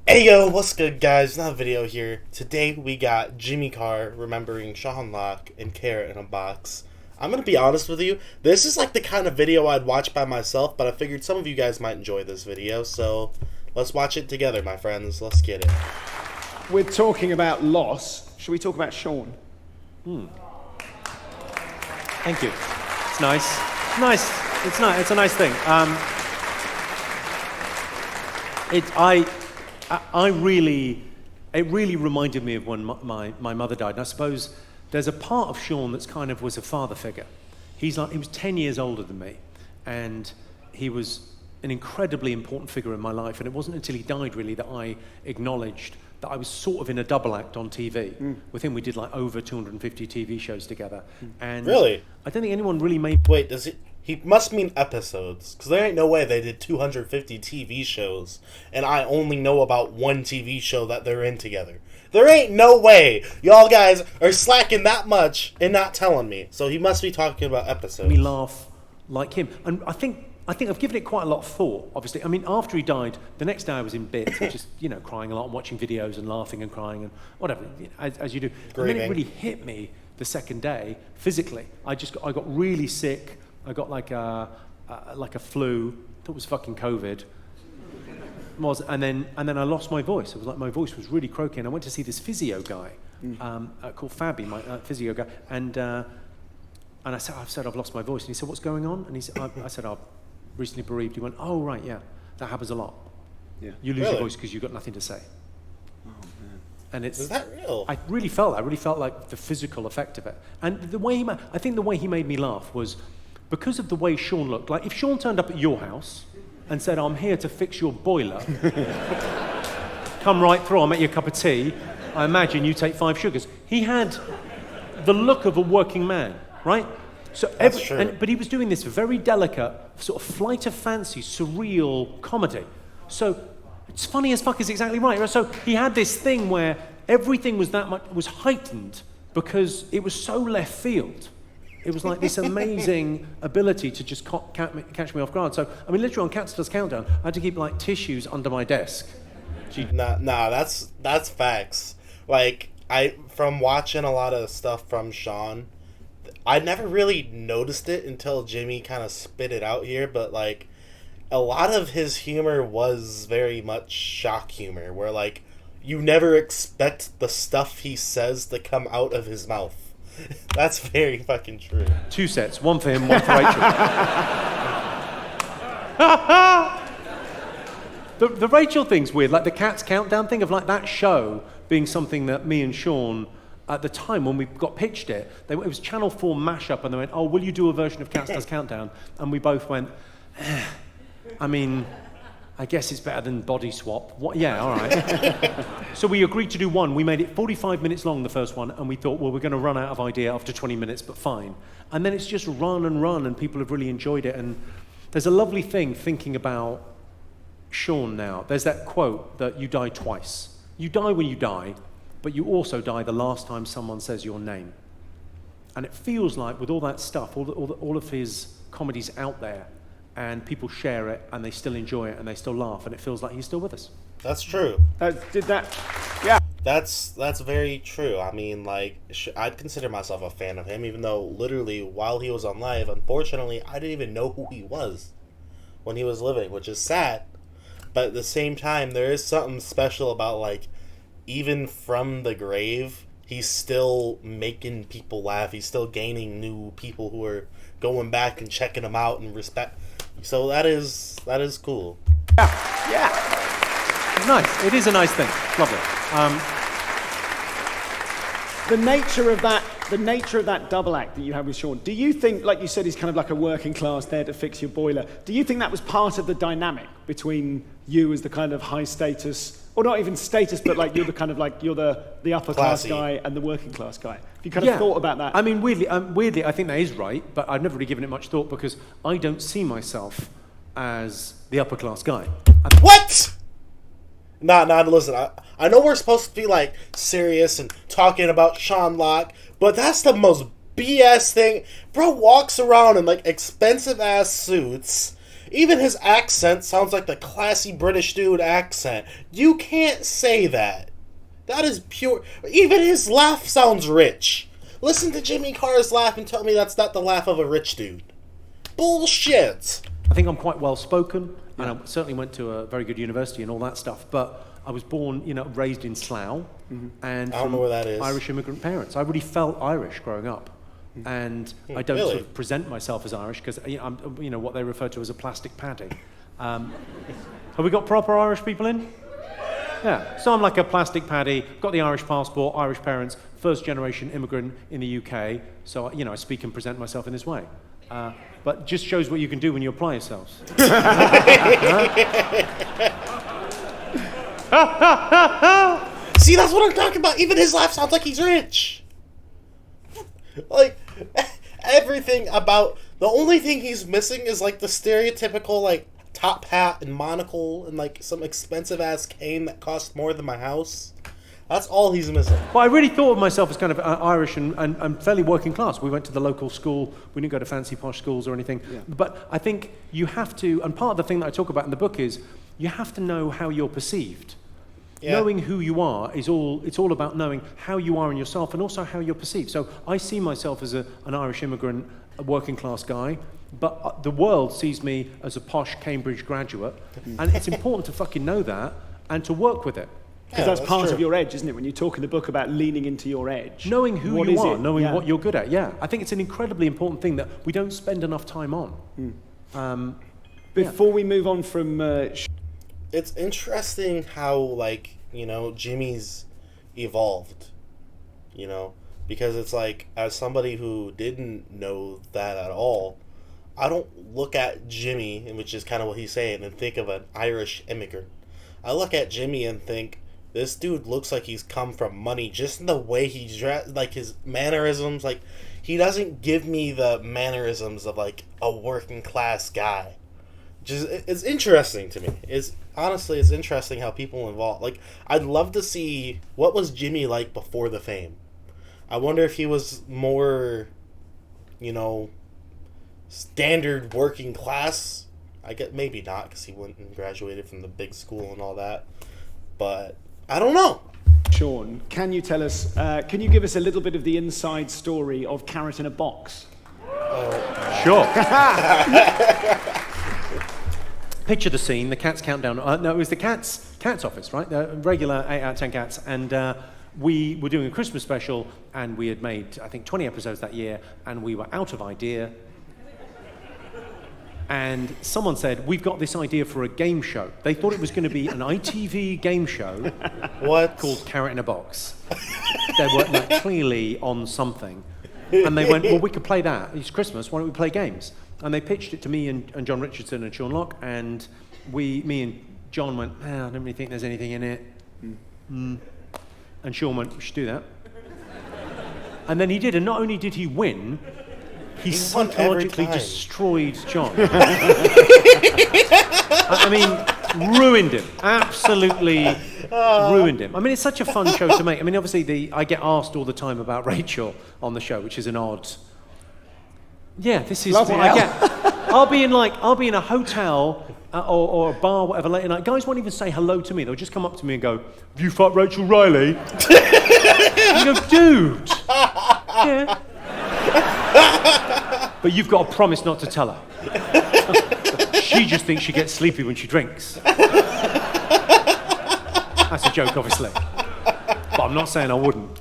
Hey yo, what's good guys? Another video here. Today we got Jimmy Carr remembering Sean Locke and Carrot in a box. I'm gonna be honest with you, this is like the kind of video I'd watch by myself, but I figured some of you guys might enjoy this video, so let's watch it together, my friends. Let's get it. We're talking about loss. Should we talk about Sean? Thank you. It's nice. Nice. It's nice. It's a nice thing. It really reminded me of when my mother died. And I suppose there's a part of Sean that's kind of was a father figure. He was 10 years older than me, and he was an incredibly important figure in my life. And it wasn't until he died really that I acknowledged that I was sort of in a double act on TV. With him, we did like over 250 TV shows together. And Really? I don't think anyone really made. Wait, does he must mean episodes, because there ain't no way they did 250 TV shows, and I only know about one TV show that they're in together. There ain't no way y'all guys are slacking that much and not telling me. So he must be talking about episodes. Me laugh like him. And I think I've given it quite a lot of thought, obviously. I mean, after he died, the next day I was in bits, just, crying a lot and watching videos and laughing and crying and whatever, as you do. And then it really hit me the second day, physically. I got really sick. I got like a flu. I thought it was fucking COVID. And then I lost my voice. It was like my voice was really croaky. And I went to see this physio guy called Fabby, my physio guy. And I said, I've lost my voice. And he said, what's going on? And I said, I'm recently bereaved. He went, oh, right, yeah. That happens a lot. Yeah. You lose your voice because you've got nothing to say. Oh, man. And is that real? I really felt that. I really felt like the physical effect of it. And I think the way he made me laugh was because of the way Sean looked. Like if Sean turned up at your house and said, I'm here to fix your boiler, come right through, I'll make you a cup of tea, I imagine you take 5 sugars. He had the look of a working man, right? So That's true. But he was doing this very delicate, sort of flight of fancy, surreal comedy. So it's funny as fuck is exactly right. So he had this thing where everything was heightened because it was so left field. It was like this amazing ability to just catch me off guard. So, I mean, literally on Cats Does Countdown, I had to keep like tissues under my desk. Nah, that's facts. Like, from watching a lot of stuff from Sean, I never really noticed it until Jimmy kind of spit it out here, but like, a lot of his humor was very much shock humor, where like, you never expect the stuff he says to come out of his mouth. That's very fucking true. 2 sets, one for him, one for Rachel. The Rachel thing's weird, like the Cats Countdown thing of like that show being something that me and Sean, at the time when we got pitched it, it was Channel 4 mashup, and they went, oh, will you do a version of Cats Does Countdown? And we both went, I mean, I guess it's better than Body Swap. What? Yeah, all right. So we agreed to do one. We made it 45 minutes long, the first one, and we thought, well, we're going to run out of idea after 20 minutes, but fine. And then it's just run, and people have really enjoyed it. And there's a lovely thing thinking about Sean now. There's that quote that you die twice. You die when you die, but you also die the last time someone says your name. And it feels like with all that stuff, all of his comedies out there, and people share it, and they still enjoy it, and they still laugh, and it feels like he's still with us. That's true. Yeah. That's very true. I mean, like, I'd consider myself a fan of him, even though literally while he was on live, unfortunately, I didn't even know who he was when he was living, which is sad. But at the same time, there is something special about, like, even from the grave, he's still making people laugh. He's still gaining new people who are going back and checking him out and respect. So that is cool. Yeah. It's nice. It is a nice thing. Lovely. The nature of that double act that you had with Sean, do you think, like you said, he's kind of like a working class there to fix your boiler, do you think that was part of the dynamic between you as the kind of high status, or not even status, but like you're the kind of like, you're the upper class guy and the working class guy? Have you kind of thought about that? I mean, weirdly, I think that is right, but I've never really given it much thought because I don't see myself as the upper class guy. What? Nah, listen, I know we're supposed to be, like, serious and talking about Sean Locke, but that's the most BS thing. Bro walks around in, like, expensive-ass suits, Even his accent sounds like the classy British dude accent. You can't say that. That is pure. Even his laugh sounds rich. Listen to Jimmy Carr's laugh and tell me that's not the laugh of a rich dude. Bullshit. I think I'm quite well spoken, and I certainly went to a very good university and all that stuff. But I was born, raised in Slough, and I don't know where that is. Irish immigrant parents. I really felt Irish growing up, and I don't Really? sort of present myself as Irish because I'm, what they refer to as a plastic paddy. Have we got proper Irish people in? Yeah. So I'm like a plastic paddy. Got the Irish passport, Irish parents, first generation immigrant in the UK. So I speak and present myself in this way. But just shows what you can do when you apply yourselves. See, that's what I'm talking about. Even his laugh sounds like he's rich. Like, everything about... The only thing he's missing is, like, the stereotypical, like, top hat and monocle and, like, some expensive-ass cane that costs more than my house. That's all he's missing. But I really thought of myself as kind of Irish and fairly working class. We went to the local school. We didn't go to fancy posh schools or anything. Yeah. But I think you have to... And part of the thing that I talk about in the book is you have to know how you're perceived. Yeah. Knowing who you are it's all about knowing how you are in yourself and also how you're perceived. So I see myself as an Irish immigrant, a working class guy, but the world sees me as a posh Cambridge graduate, and it's important to fucking know that and to work with it. Because that's part of your edge, isn't it? When you talk in the book about leaning into your edge. Knowing who you are, knowing what you're good at, I think it's an incredibly important thing that we don't spend enough time on. Before we move on from... It's interesting how, like, Jimmy's evolved, because it's like, as somebody who didn't know that at all, I don't look at Jimmy, which is kind of what he's saying, and think of an Irish immigrant. I look at Jimmy and think, this dude looks like he's come from money, just in the way he's dressed, like his mannerisms, like, he doesn't give me the mannerisms of, like, a working class guy. It's interesting to me. Honestly, it's interesting how people involve. Like, I'd love to see what was Jimmy like before the fame. I wonder if he was more, standard working class. I get maybe not, because he went and graduated from the big school and all that. But I don't know. Sean, can you tell us? Can you give us a little bit of the inside story of Carrot in a Box? Sure. Picture the scene, the Cats countdown. No, it was the Cats office, right? The regular 8 out of 10 Cats. And we were doing a Christmas special, and we had made, I think, 20 episodes that year, and we were out of idea. And someone said, we've got this idea for a game show. They thought it was going to be an ITV game show called Carrot in a Box. They were like, clearly on something. And they went, well, we could play that. It's Christmas, why don't we play games? And they pitched it to me and John Richardson and Sean Locke, and me and John went, I don't really think there's anything in it. And Sean went, we should do that. And then he did, and not only did he win, he psychologically destroyed John. I mean, ruined him. Absolutely ruined him. I mean, it's such a fun show to make. I mean, obviously, I get asked all the time about Rachel on the show, which is an odd... Yeah, this is what I get. I'll be in a hotel or a bar, whatever, late at night. Guys won't even say hello to me. They'll just come up to me and go, "Have you fucked Rachel Riley?" You go, dude. Yeah. But you've got to promise not to tell her. She just thinks she gets sleepy when she drinks. That's a joke, obviously. But I'm not saying I wouldn't.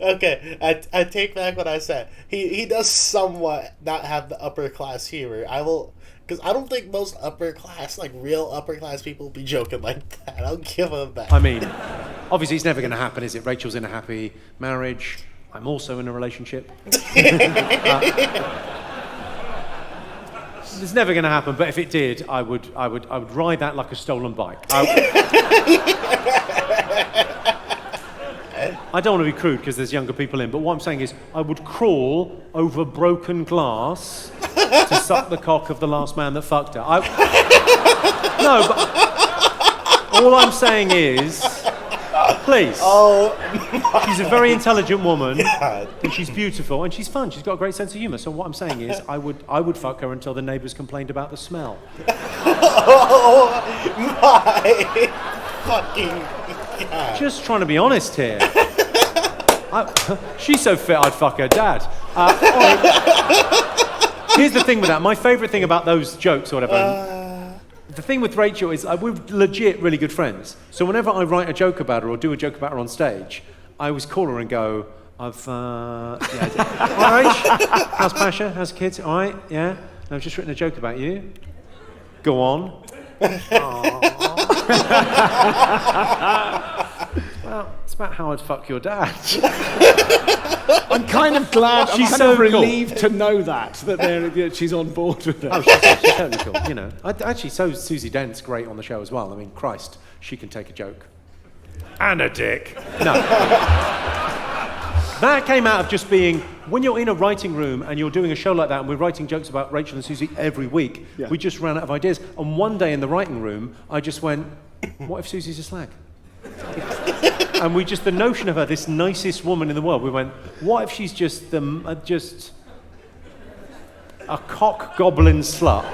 Okay, I take back what I said. He does somewhat not have the upper class humor. Because I don't think most upper class, like real upper class people, be joking like that. I'll give him that. I mean, obviously it's never going to happen, is it? Rachel's in a happy marriage. I'm also in a relationship. It's never going to happen, but if it did, I would ride that like a stolen bike. I don't want to be crude because there's younger people in, but what I'm saying is I would crawl over broken glass to suck the cock of the last man that fucked her. No, but all I'm saying is Please. Oh, She's a very intelligent woman, God. and she's beautiful, and she's fun. She's got a great sense of humour. So what I'm saying is, I would fuck her until the neighbours complained about the smell. Oh my fucking God. Just trying to be honest here. She's so fit, I'd fuck her dad. Here's the thing with that. My favourite thing about those jokes or whatever, the thing with Rachel is we're legit really good friends. So whenever I write a joke about her or do a joke about her on stage, I always call her and go, all right, Rach, how's Pasha? How's the kids? All right, yeah. And I've just written a joke about you. Go on. Well, it's about how I'd fuck your dad. I'm kind of glad. She's I'm kind so of cool. relieved to know that she's on board with it. Oh, she's totally cool. You know, actually, so Susie Dent's great on the show as well. I mean, Christ, she can take a joke. And a dick. No. That came out of just being, when you're in a writing room and you're doing a show like that and we're writing jokes about Rachel and Susie every week, we just ran out of ideas. And one day in the writing room, I just went, what if Susie's a slag? And the notion of her, this nicest woman in the world, we went, what if she's just a cock goblin slut?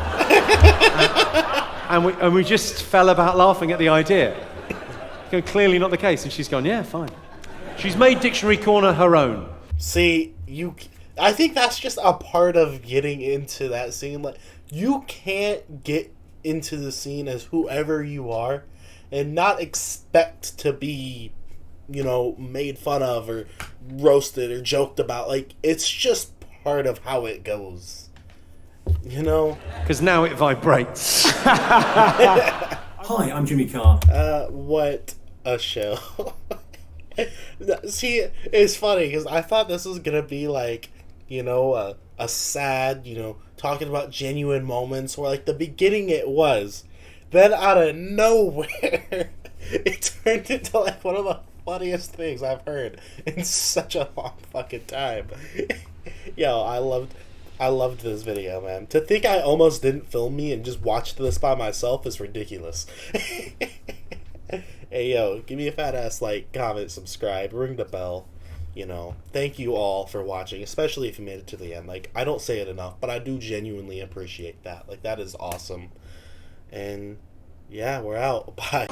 and we just fell about laughing at the idea. Clearly not the case. And she's gone, yeah, fine. She's made Dictionary Corner her own. See, I think that's just a part of getting into that scene. Like, you can't get into the scene as whoever you are and not expect to be, made fun of or roasted or joked about. Like, it's just part of how it goes. Because now it vibrates. Hi, I'm Jimmy Carr. What a show. See, it's funny because I thought this was gonna be like, a sad, talking about genuine moments where like the beginning it was. Then out of nowhere, it turned into like one of the funniest things I've heard in such a long fucking time. Yo, I loved this video, man. To think I almost didn't film me and just watched this by myself is ridiculous. Hey, yo, give me a fat ass like, comment, subscribe, ring the bell. Thank you all for watching, especially if you made it to the end. Like, I don't say it enough, but I do genuinely appreciate that. Like, that is awesome. And yeah, we're out. Bye.